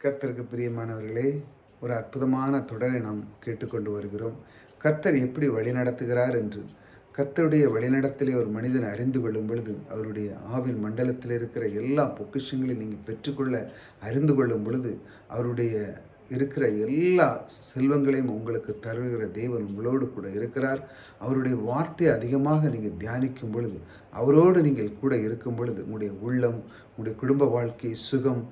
கர்த்தருக்கு பிரியமானவர்களே, ஒரு அற்புதமான தொடரை நாம் கேட்டுக்கொண்டு வருகிறோம். கர்த்தர் எப்படி வழிநடத்துகிறார் என்று. கர்த்தருடைய வழிநடத்தலை ஒரு மனிதன் அறிந்து கொள்ளும் பொழுது, அவருடைய ஆவின் மண்டலத்தில் இருக்கிற எல்லா பொக்கிஷங்களையும் நீங்கள் பெற்றுக்கொள்ள அறிந்து கொள்ளும் பொழுது, அவருடைய இருக்கிற எல்லா செல்வங்களையும் உங்களுக்கு தருகிற தேவன் உங்களோடு கூட இருக்கிறார். அவருடைய வார்த்தை அதிகமாக நீங்கள் தியானிக்கும் பொழுது, அவரோடு நீங்கள் கூட இருக்கும் பொழுது, உங்களுடைய உள்ளம், உங்களுடைய குடும்ப வாழ்க்கை, சுகம்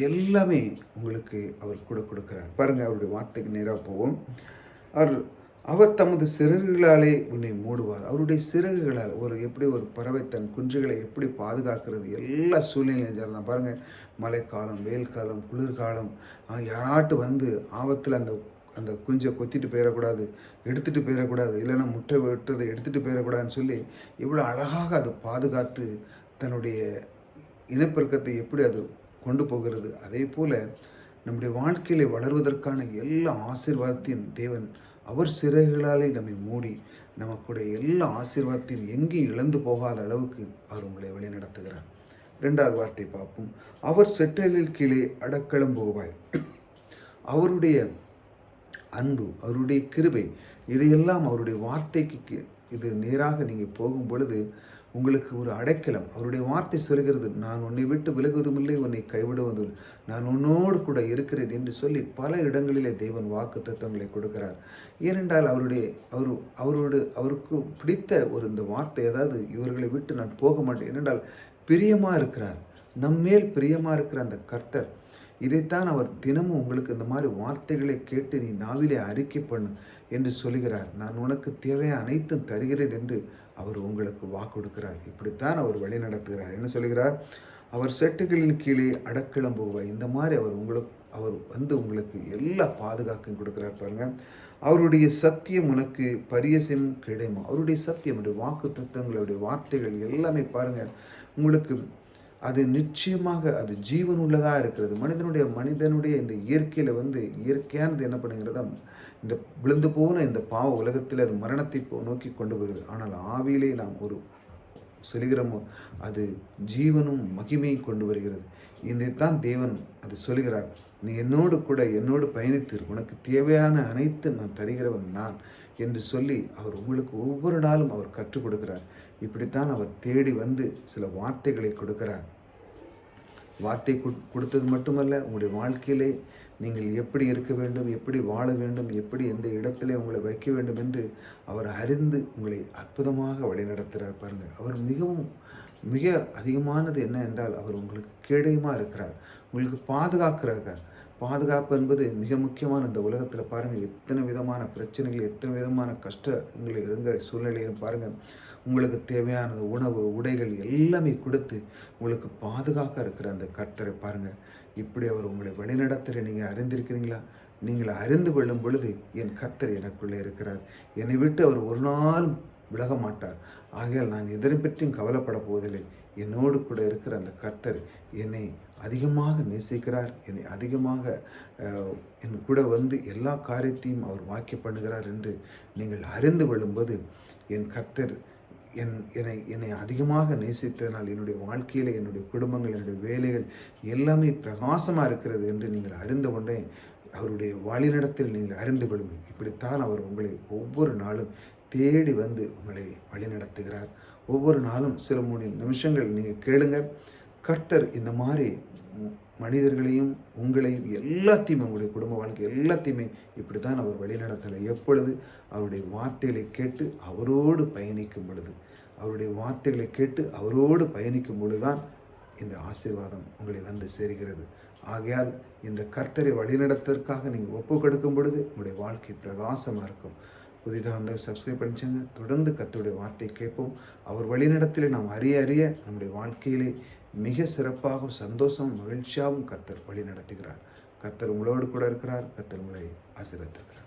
எல்லாமே உங்களுக்கு அவர் கூட கொடுக்கிறார். பாருங்கள், அவருடைய வார்த்தைக்கு நேராக போவோம். அவர் அவர் தமது சிறகுகளாலே உன்னை மூடுவார். அவருடைய சிறகுகளால் எப்படி ஒரு பறவை தன் குஞ்சுகளை எப்படி பாதுகாக்கிறது எல்லா சூழ்நிலையும் சேர்ந்தான். பாருங்கள், மழைக்காலம், வெயில் காலம், குளிர்காலம், யாராட்டு வந்து ஆபத்தில் அந்த அந்த குஞ்சை கொத்திட்டு போயிடக்கூடாது, எடுத்துகிட்டு போயிடக்கூடாது, இல்லைன்னா முட்டை விட்டதை எடுத்துகிட்டு போயிடக்கூடாதுன்னு சொல்லி இவ்வளோ அழகாக அது பாதுகாத்து தன்னுடைய இனப்பெருக்கத்தை எப்படி அது கொண்டு போகிறது. அதே போல் நம்முடைய வாழ்க்கையிலே வளர்வதற்கான எல்லா ஆசீர்வாதத்தையும் தேவன் அவர் சிறகுகளாலே நம்மை மூடி நமக்குடைய எல்லா ஆசீர்வாதத்தையும் எங்கேயும் இழந்து போகாத அளவுக்கு அவர் உங்களை வழிநடத்துகிறார். 2வது வார்த்தை பார்ப்போம். அவர் செட்டலில் கீழே அடக்கலம் போவாய். அவருடைய அன்பு, அவருடைய கிருபை, இதையெல்லாம் அவருடைய வார்த்தைக்கு இது நேராக நீங்கள் போகும் பொழுது உங்களுக்கு ஒரு அடைக்கலம். அவருடைய வார்த்தை சொல்கிறது, நான் உன்னை விட்டு விலகுவதுமில்லை, உன்னை கைவிடுவதும், நான் உன்னோடு கூட இருக்கிறேன் என்று சொல்லி பல இடங்களிலே தேவன் வாக்கு தத்துவங்களை கொடுக்கிறார். ஏனென்றால் அவருக்கு பிடித்த இந்த வார்த்தை, அதாவது இவர்களை விட்டு நான் போக மாட்டேன். ஏனென்றால் பிரியமாக இருக்கிறார், நம்மேல் பிரியமாக இருக்கிற அந்த கர்த்தர். இதைத்தான் அவர் தினமும் உங்களுக்கு இந்த மாதிரி வார்த்தைகளை கேட்டு நீ நாவிலே அறிக்கை பண்ணு என்று சொல்கிறார். நான் உனக்கு தேவையான அனைத்தும் தருகிறேன் என்று அவர் உங்களுக்கு வாக்கு கொடுக்கிறார். இப்படித்தான் அவர் வழி நடத்துகிறார். என்ன சொல்கிறார்? அவர் செட்டுகளின் கீழே அடக்கிளம் போவாய். இந்த மாதிரி அவர் உங்களுக்கு எல்லா பாதுகாக்கும் கொடுக்கிறார். பாருங்க, அவருடைய சத்தியம் உனக்கு பரியசம் கிடைமா. அவருடைய சத்தியம், வாக்கு தத்துவங்களுடைய வார்த்தைகள் எல்லாமே பாருங்க, உங்களுக்கு அது நிச்சயமாக அது ஜீவன் உள்ளதாக இருக்கிறது. மனிதனுடைய இந்த இயற்கையில் இயற்கையானது என்ன பண்ணுங்கிறதா, இந்த விழுந்து போன இந்த பாவ உலகத்தில் அது மரணத்தை நோக்கி கொண்டு போகிறது. ஆனால் ஆவியிலே நாம் சொல்கிறோமோ, அது ஜீவனும் மகிமையும் கொண்டு வருகிறது. இதைத்தான் தேவன் அது சொல்கிறார். நீ என்னோடு பயணித்து உனக்கு தேவையான அனைத்து நான் தருகிறவன் நான் என்று சொல்லி அவர் உங்களுக்கு ஒவ்வொரு நாளும் அவர் கற்றுக் கொடுக்கிறார். இப்படித்தான் அவர் தேடி வந்து சில வார்த்தைகளை கொடுக்கிறார். வார்த்தை கொடுத்தது மட்டுமல்ல, உங்களுடைய வாழ்க்கையிலே நீங்கள் எப்படி இருக்க வேண்டும், எப்படி வாழ வேண்டும், எப்படி எந்த இடத்திலே உங்களை வைக்க வேண்டும் என்று அவர் அறிந்து உங்களை அற்புதமாக வழிநடத்துகிறார். பாருங்கள், அவர் மிக அதிகமானது என்ன என்றால், அவர் உங்களுக்கு கேடயமாக இருக்கிறார், உங்களுக்கு பாதுகாக்கிறார். பாதுகாப்பு என்பது மிக முக்கியமான இந்த உலகத்தில். பாருங்கள், எத்தனை விதமான பிரச்சனைகள், எத்தனை விதமான கஷ்டங்கள் இருந்த சூழ்நிலையும் பாருங்கள், உங்களுக்கு தேவையானது உணவு, உடைகள் எல்லாமே கொடுத்து உங்களுக்கு பாதுகாக்க இருக்கிற அந்த கர்த்தரை பாருங்கள். இப்படி அவர் உங்களை வழிநடத்துகிற நீங்கள் அறிந்திருக்கிறீங்களா? நீங்கள் அறிந்து கொள்ளும் பொழுது என் கர்த்தர் எனக்குள்ளே இருக்கிறார், என்னை விட்டு அவர் ஒரு நாள் விலக மாட்டார், ஆகையால் நான் எதனை பற்றியும் கவலைப்பட போவதில்லை, என்னோடு கூட இருக்கிற அந்த கர்த்தர் என்னை அதிகமாக நேசிக்கிறார், என்னை அதிகமாக என் கூட எல்லா காரியத்தையும் அவர் வாக்கிய பண்ணுகிறார் என்று நீங்கள் அறிந்து கொள்ளும்போது என் கர்த்தர் என்னை அதிகமாக நேசித்ததனால் என்னுடைய வாழ்க்கையில் என்னுடைய குடும்பங்கள், என்னுடைய வேலைகள் எல்லாமே பிரகாசமாக இருக்கிறது என்று நீங்கள் அறிந்து கொண்டே அவருடைய வழிநடத்தில் நீங்கள் அறிந்து கொள்ளுங்கள். இப்படித்தான் அவர் உங்களை ஒவ்வொரு நாளும் தேடி வந்து உங்களை வழிநடத்துகிறார். ஒவ்வொரு நாளும் சில 3 நிமிஷங்கள் நீங்கள் கேளுங்க. கர்த்தர் இந்த மாதிரி மனிதர்களையும் உங்களையும் எல்லாத்தையுமே, உங்களுடைய குடும்ப வாழ்க்கை எல்லாத்தையுமே இப்படி தான் அவர் வழிநடத்தலை. எப்பொழுது அவருடைய வார்த்தைகளை கேட்டு அவரோடு பயணிக்கும் பொழுது, அவருடைய வார்த்தைகளை கேட்டு அவரோடு பயணிக்கும் பொழுது தான் இந்த ஆசீர்வாதம் உங்களை சேர்கிறது. ஆகையால் இந்த கர்த்தரை வழிநடத்துவதற்காக நீங்கள் ஒப்பு கொடுக்கும் பொழுது உங்களுடைய வாழ்க்கை பிரகாசமாக இருக்கும். புதிதாக வந்து சப்ஸ்கிரைப் பண்ணிச்சாங்க. தொடர்ந்து கர்த்தருடைய வார்த்தையை கேட்போம். அவர் வழிநடத்திலே நாம் அறிய நம்முடைய வாழ்க்கையிலே மிக சிறப்பாகவும் சந்தோஷமும் மகிழ்ச்சியாகவும் கர்த்தர் வழி நடத்துகிறார். கர்த்தர் உங்களோடு கூட இருக்கிறார். கர்த்தர் உங்களை ஆசீர்வதிக்கிறார்.